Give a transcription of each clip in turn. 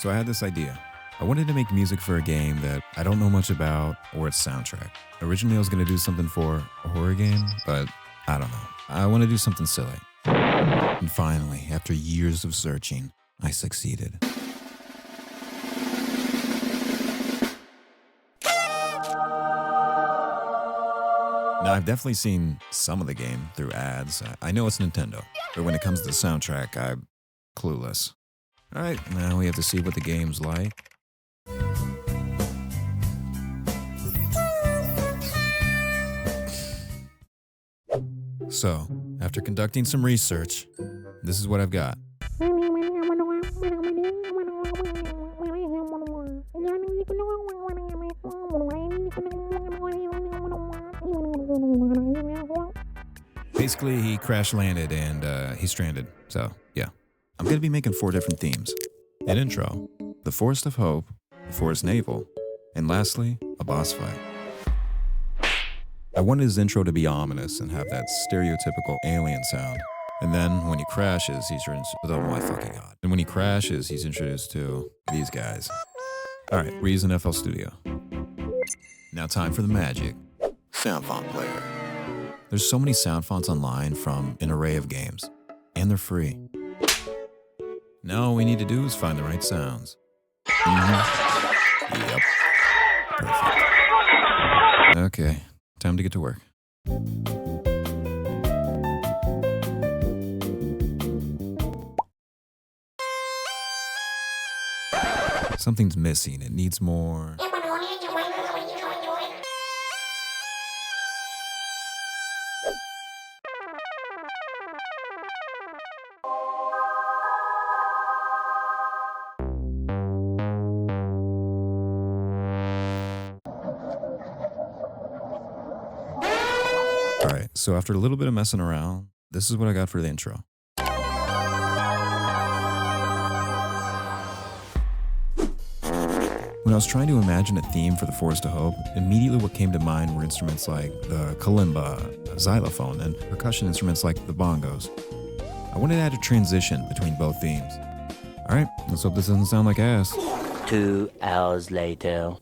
So I had this idea. I wanted to make music for a game that I don't know much about or its soundtrack. Originally, I was going to do something for a horror game, but I don't know. I want to do something silly. And finally, after years of searching, I succeeded. Now, I've definitely seen some of the game through ads. I know it's Nintendo, but when it comes to the soundtrack, I'm clueless. All right, now we have to see what the game's like. So, after conducting some research, this is what I've got. Basically, he crash landed and he's stranded. So, yeah. I'm going to be making 4 different themes. An intro, the Forest of Hope, the Forest Navel, and lastly, a boss fight. I wanted his intro to be ominous and have that stereotypical alien sound. And then when he crashes, he's oh my fucking god. And when he crashes, he's introduced to these guys. All right, we're using FL Studio. Now time for the magic. Sound font player. There's so many sound fonts online from an array of games, and they're free. Now all we need to do is find the right sounds. Yep. Perfect. Okay, time to get to work. Something's missing. It needs more. Alright, so after a little bit of messing around, this is what I got for the intro. When I was trying to imagine a theme for the Forest of Hope, immediately what came to mind were instruments like the kalimba, xylophone, and percussion instruments like the bongos. I wanted to add a transition between both themes. Alright, let's hope this doesn't sound like ass. 2 hours later.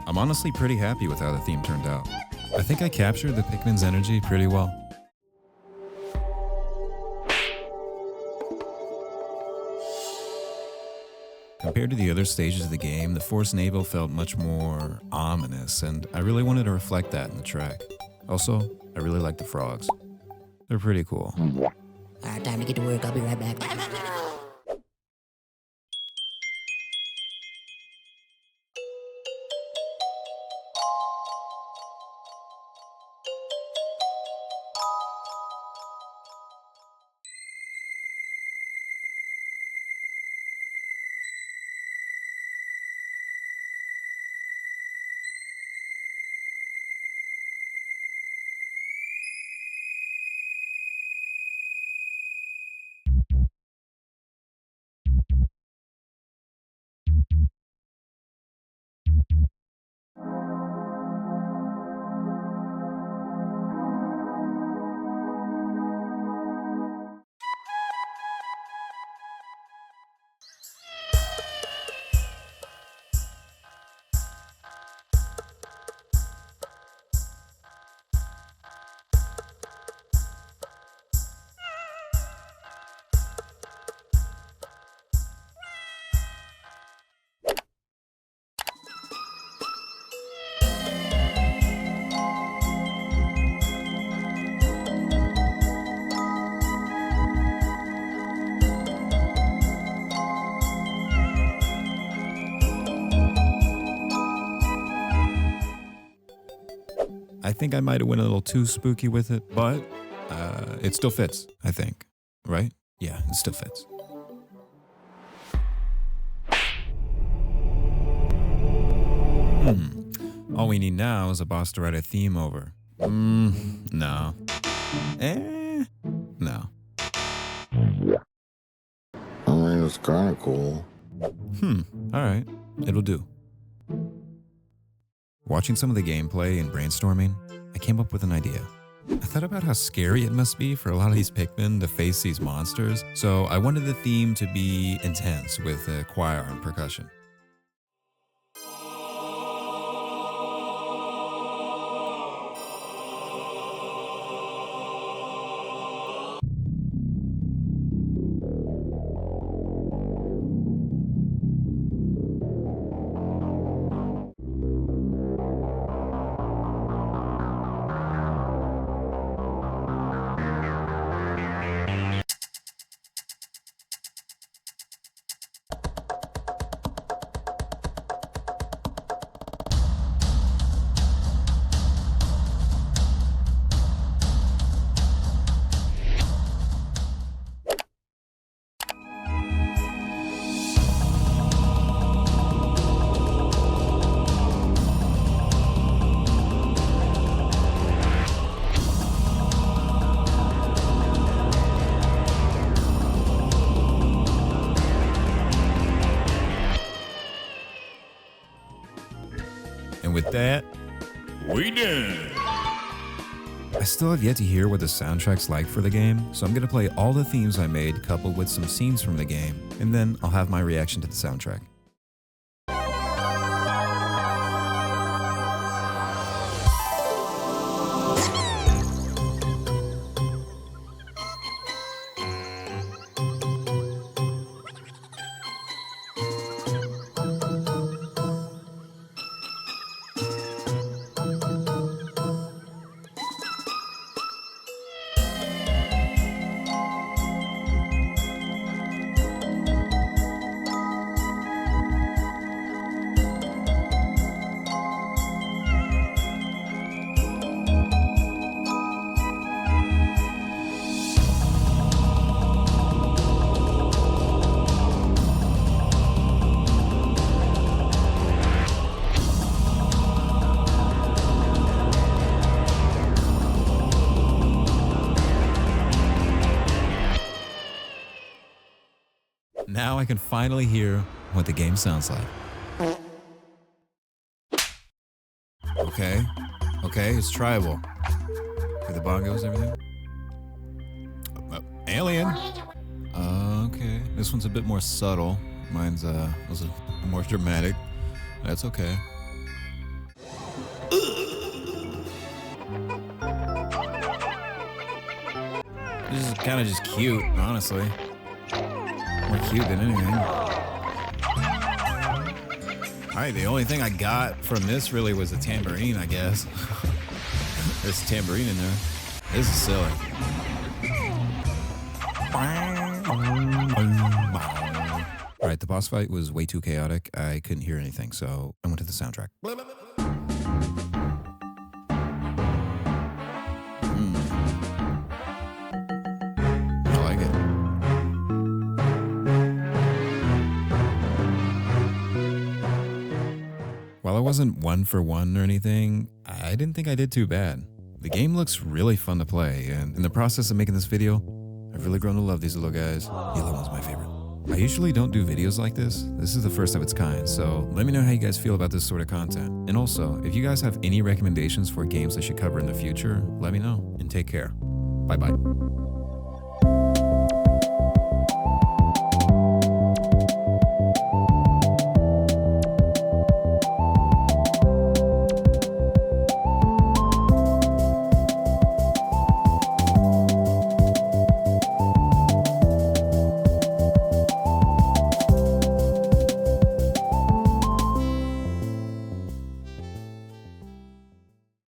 I'm honestly pretty happy with how the theme turned out. I think I captured the Pikmin's energy pretty well. Compared to the other stages of the game, the Forest Navel felt much more ominous, and I really wanted to reflect that in the track. Also, I really like the frogs. They're pretty cool. Alright, time to get to work. I'll be right back. I think I might have went a little too spooky with it, but it still fits, I think. Right? Yeah, it still fits. All we need now is a boss to write a theme over. No. No. I mean, it's kind of cool. Alright. It'll do. Watching some of the gameplay and brainstorming, I came up with an idea. I thought about how scary it must be for a lot of these Pikmin to face these monsters, so I wanted the theme to be intense with a choir and percussion. And with that, we done. I still have yet to hear what the soundtrack's like for the game, so I'm gonna play all the themes I made coupled with some scenes from the game, and then I'll have my reaction to the soundtrack. Now I can finally hear what the game sounds like. Okay, it's tribal. Okay, the bongos, everything. Alien. Okay, this one's a bit more subtle. Mine's was more dramatic. That's okay. This is kind of just cute, honestly. More cute than anything. Alright, the only thing I got from this really was a tambourine, I guess. There's a tambourine in there. This is silly. Alright, the boss fight was way too chaotic. I couldn't hear anything, so I went to the soundtrack. I like it. While I wasn't one for one or anything, I didn't think I did too bad. The game looks really fun to play, and in the process of making this video, I've really grown to love these little guys. Yellow one's my favorite. I usually don't do videos like this. This is the first of its kind, so let me know how you guys feel about this sort of content. And also, if you guys have any recommendations for games I should cover in the future, let me know, and take care. Bye-bye.